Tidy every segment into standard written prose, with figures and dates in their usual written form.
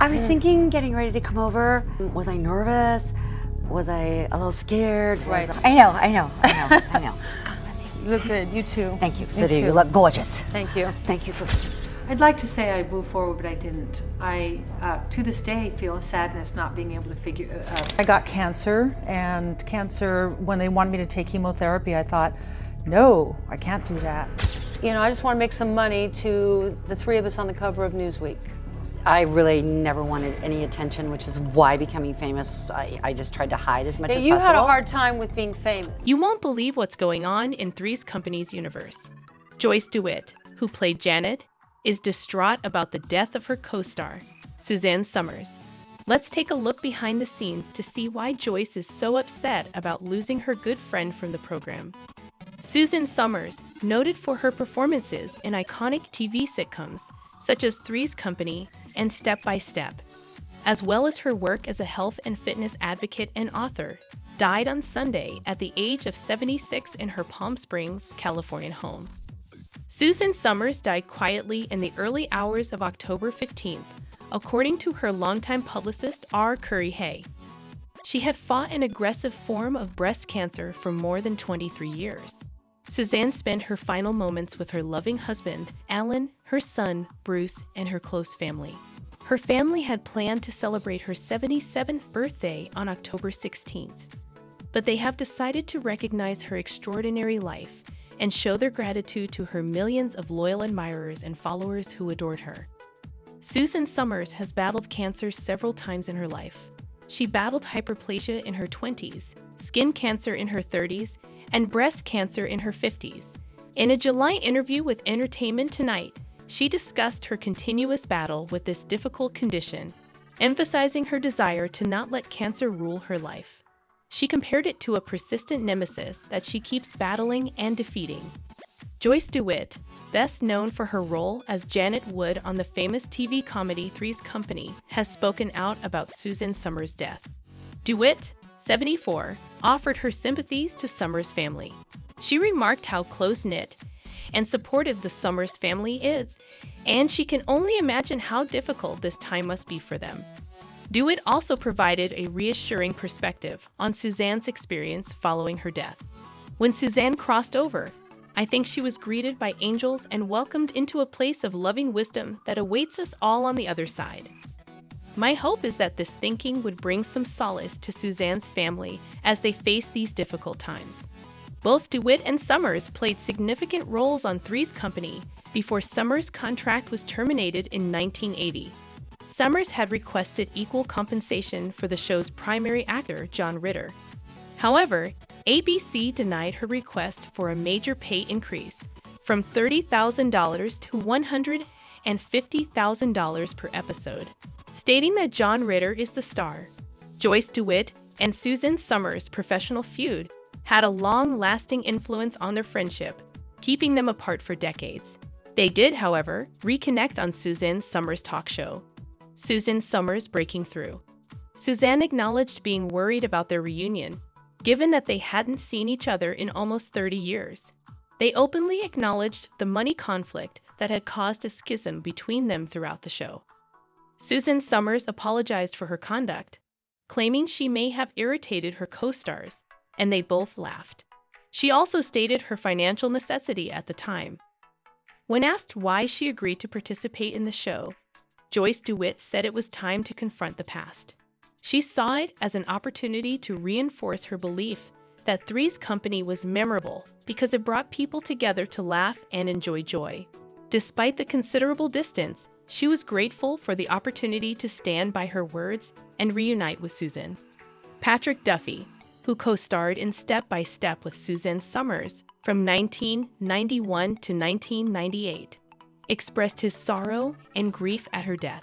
I was thinking, getting ready to come over. Was I nervous? Was I a little scared? Right. I know. God bless you. You look good. You too. Thank you. So do you. You look gorgeous. Thank you. Thank you for. I'd like to say I moved forward, but I didn't. I, to this day, feel a sadness not being able to figure. I got cancer, and when they wanted me to take chemotherapy, I thought, no, I can't do that. You know, I just want to make some money to the three of us on the cover of Newsweek. I really never wanted any attention, which is why becoming famous, I just tried to hide as much as possible. You had a hard time with being famous. You won't believe what's going on in Three's Company's universe. Joyce DeWitt, who played Janet, is distraught about the death of her co-star, Suzanne Somers. Let's take a look behind the scenes to see why Joyce is so upset about losing her good friend from the program. Suzanne Somers, noted for her performances in iconic TV sitcoms such as Three's Company and Step by Step, as well as her work as a health and fitness advocate and author, died on Sunday at the age of 76 in her Palm Springs, California home. Suzanne Somers died quietly in the early hours of October 15th, according to her longtime publicist R. Curry Hay. She had fought an aggressive form of breast cancer for more than 23 years. Suzanne spent her final moments with her loving husband, Alan, her son, Bruce, and her close family. Her family had planned to celebrate her 77th birthday on October 16th, but they have decided to recognize her extraordinary life and show their gratitude to her millions of loyal admirers and followers who adored her. Suzanne Somers has battled cancer several times in her life. She battled hyperplasia in her 20s, skin cancer in her 30s, and breast cancer in her 50s. In a July interview with Entertainment Tonight, she discussed her continuous battle with this difficult condition, emphasizing her desire to not let cancer rule her life. She compared it to a persistent nemesis that she keeps battling and defeating. Joyce DeWitt, best known for her role as Janet Wood on the famous TV comedy Three's Company, has spoken out about Suzanne Somers' death. DeWitt, 74, offered her sympathies to Somers' family. She remarked how close-knit and supportive the Somers family is, and she can only imagine how difficult this time must be for them. DeWitt also provided a reassuring perspective on Suzanne's experience following her death. When Suzanne crossed over, I think she was greeted by angels and welcomed into a place of loving wisdom that awaits us all on the other side. My hope is that this thinking would bring some solace to Suzanne's family as they face these difficult times. Both DeWitt and Somers played significant roles on Three's Company before Somers' contract was terminated in 1980. Somers had requested equal compensation for the show's primary actor, John Ritter. However, ABC denied her request for a major pay increase from $30,000 to $150,000 per episode, stating that John Ritter is the star. Joyce DeWitt and Suzanne Somers' professional feud had a long-lasting influence on their friendship, keeping them apart for decades. They did, however, reconnect on Suzanne Somers' talk show, Suzanne Somers Breaking Through. Suzanne acknowledged being worried about their reunion, given that they hadn't seen each other in almost 30 years. They openly acknowledged the money conflict that had caused a schism between them throughout the show. Suzanne Somers apologized for her conduct, claiming she may have irritated her co-stars, and they both laughed. She also stated her financial necessity at the time. When asked why she agreed to participate in the show, Joyce DeWitt said it was time to confront the past. She saw it as an opportunity to reinforce her belief that Three's Company was memorable because it brought people together to laugh and enjoy joy. Despite the considerable distance, she was grateful for the opportunity to stand by her words and reunite with Suzanne. Patrick Duffy, who co-starred in Step by Step with Suzanne Somers from 1991 to 1998, expressed his sorrow and grief at her death.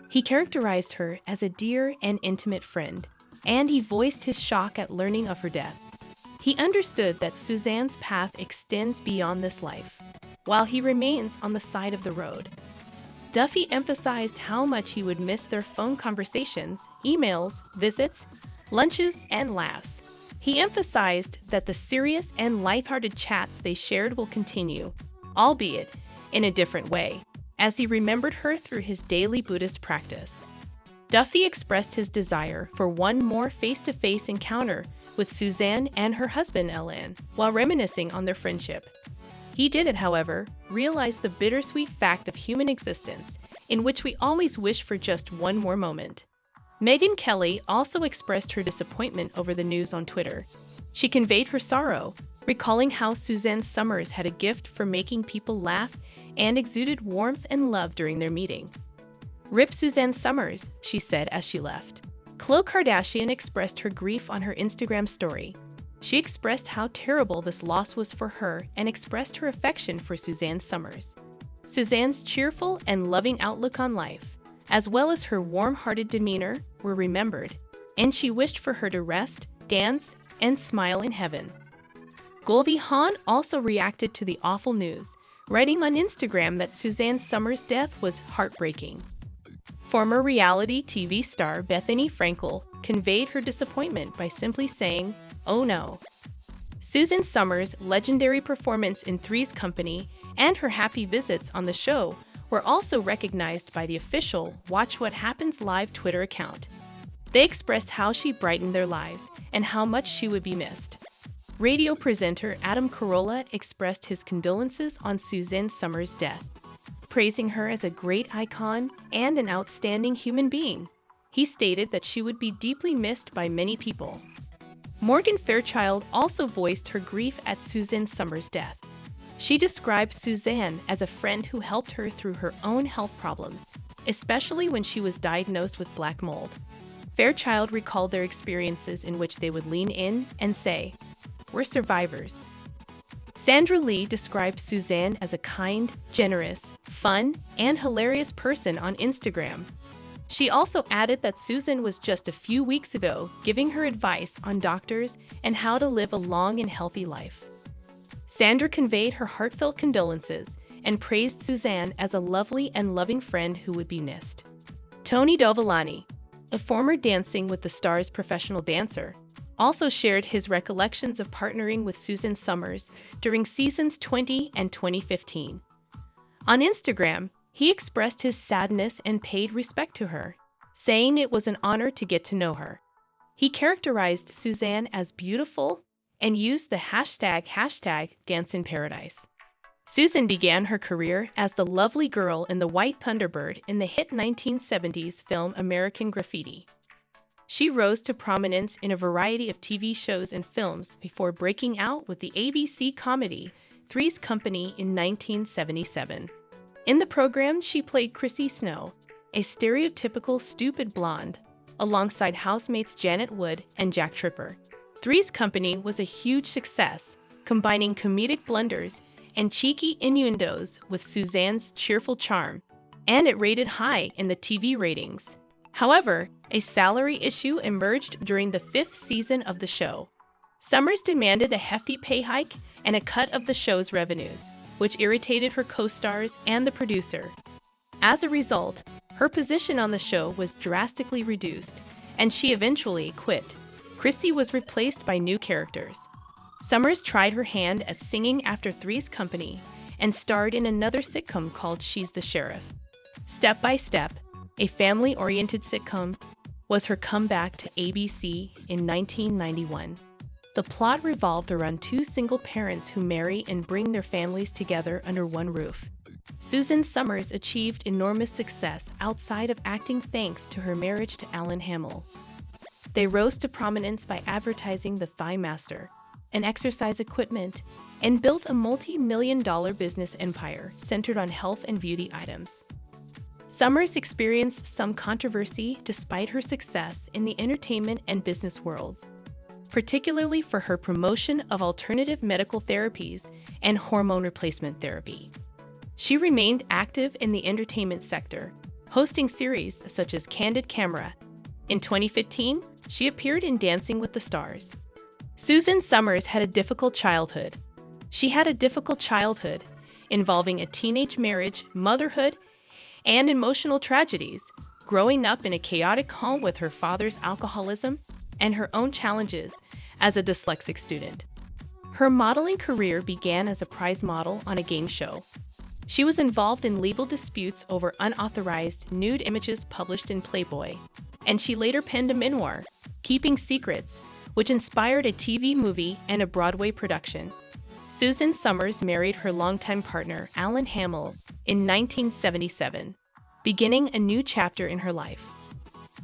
He characterized her as a dear and intimate friend, and he voiced his shock at learning of her death. He understood that Suzanne's path extends beyond this life, while he remains on the side of the road. Duffy emphasized how much he would miss their phone conversations, emails, visits, lunches, and laughs. He emphasized that the serious and lighthearted chats they shared will continue, albeit in a different way, as he remembered her through his daily Buddhist practice. Duffy expressed his desire for one more face-to-face encounter with Suzanne and her husband Ellen while reminiscing on their friendship. He didn't, however, realize the bittersweet fact of human existence, in which we always wish for just one more moment. Megyn Kelly also expressed her disappointment over the news on Twitter. She conveyed her sorrow, recalling how Suzanne Somers had a gift for making people laugh and exuded warmth and love during their meeting. "Rip Suzanne Somers," she said as she left. Khloe Kardashian expressed her grief on her Instagram story. She expressed how terrible this loss was for her and expressed her affection for Suzanne Somers. Suzanne's cheerful and loving outlook on life, as well as her warm-hearted demeanor, were remembered, and she wished for her to rest, dance, and smile in heaven. Goldie Hawn also reacted to the awful news, writing on Instagram that Suzanne Somers' death was heartbreaking. Former reality TV star Bethany Frankel conveyed her disappointment by simply saying, "Oh no." Suzanne Somers' legendary performance in Three's Company and her happy visits on the show were also recognized by the official Watch What Happens Live Twitter account. They expressed how she brightened their lives and how much she would be missed. Radio presenter Adam Carolla expressed his condolences on Suzanne Somers' death, praising her as a great icon and an outstanding human being. He stated that she would be deeply missed by many people. Morgan Fairchild also voiced her grief at Suzanne Somers' death. She described Suzanne as a friend who helped her through her own health problems, especially when she was diagnosed with black mold. Fairchild recalled their experiences in which they would lean in and say, "We're survivors." Sandra Lee described Suzanne as a kind, generous, fun, and hilarious person on Instagram. She also added that Susan was just a few weeks ago giving her advice on doctors and how to live a long and healthy life. Sandra conveyed her heartfelt condolences and praised Suzanne as a lovely and loving friend who would be missed. Tony Dovolani, a former Dancing with the Stars professional dancer, also shared his recollections of partnering with Suzanne Somers during seasons 20 and 2015. On Instagram, he expressed his sadness and paid respect to her, saying it was an honor to get to know her. He characterized Suzanne as beautiful and used the hashtag Dance in Paradise. Susan began her career as the lovely girl in The White Thunderbird in the hit 1970s film American Graffiti. She rose to prominence in a variety of TV shows and films before breaking out with the ABC comedy Three's Company in 1977. In the program, she played Chrissy Snow, a stereotypical stupid blonde, alongside housemates Janet Wood and Jack Tripper. Three's Company was a huge success, combining comedic blunders and cheeky innuendos with Suzanne's cheerful charm, and it rated high in the TV ratings. However, a salary issue emerged during the 5th season of the show. Somers demanded a hefty pay hike and a cut of the show's revenues, which irritated her co-stars and the producer. As a result, her position on the show was drastically reduced, and she eventually quit. Chrissy was replaced by new characters. Somers tried her hand at singing after Three's Company and starred in another sitcom called She's the Sheriff. Step by Step, a family-oriented sitcom, was her comeback to ABC in 1991. The plot revolved around two single parents who marry and bring their families together under one roof. Suzanne Somers achieved enormous success outside of acting thanks to her marriage to Alan Hamill. They rose to prominence by advertising the Thigh Master, an exercise equipment, and built a multi-million-dollar business empire centered on health and beauty items. Somers experienced some controversy despite her success in the entertainment and business worlds, particularly for her promotion of alternative medical therapies and hormone replacement therapy. She remained active in the entertainment sector, hosting series such as Candid Camera. In 2015, she appeared in Dancing with the Stars. Suzanne Somers had a difficult childhood. She had a difficult childhood involving a teenage marriage, motherhood, and emotional tragedies, growing up in a chaotic home with her father's alcoholism and her own challenges as a dyslexic student. Her modeling career began as a prize model on a game show. She was involved in legal disputes over unauthorized nude images published in Playboy, and she later penned a memoir, Keeping Secrets, which inspired a TV movie and a Broadway production. Suzanne Somers married her longtime partner, Alan Hamill, in 1977, beginning a new chapter in her life.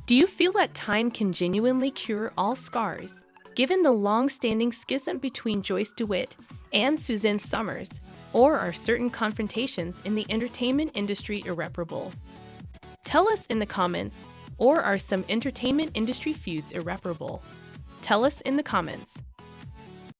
Do you feel that time can genuinely cure all scars, given the long-standing schism between Joyce DeWitt and Suzanne Somers, or are certain confrontations in the entertainment industry irreparable? Tell us in the comments, or are some entertainment industry feuds irreparable? Tell us in the comments.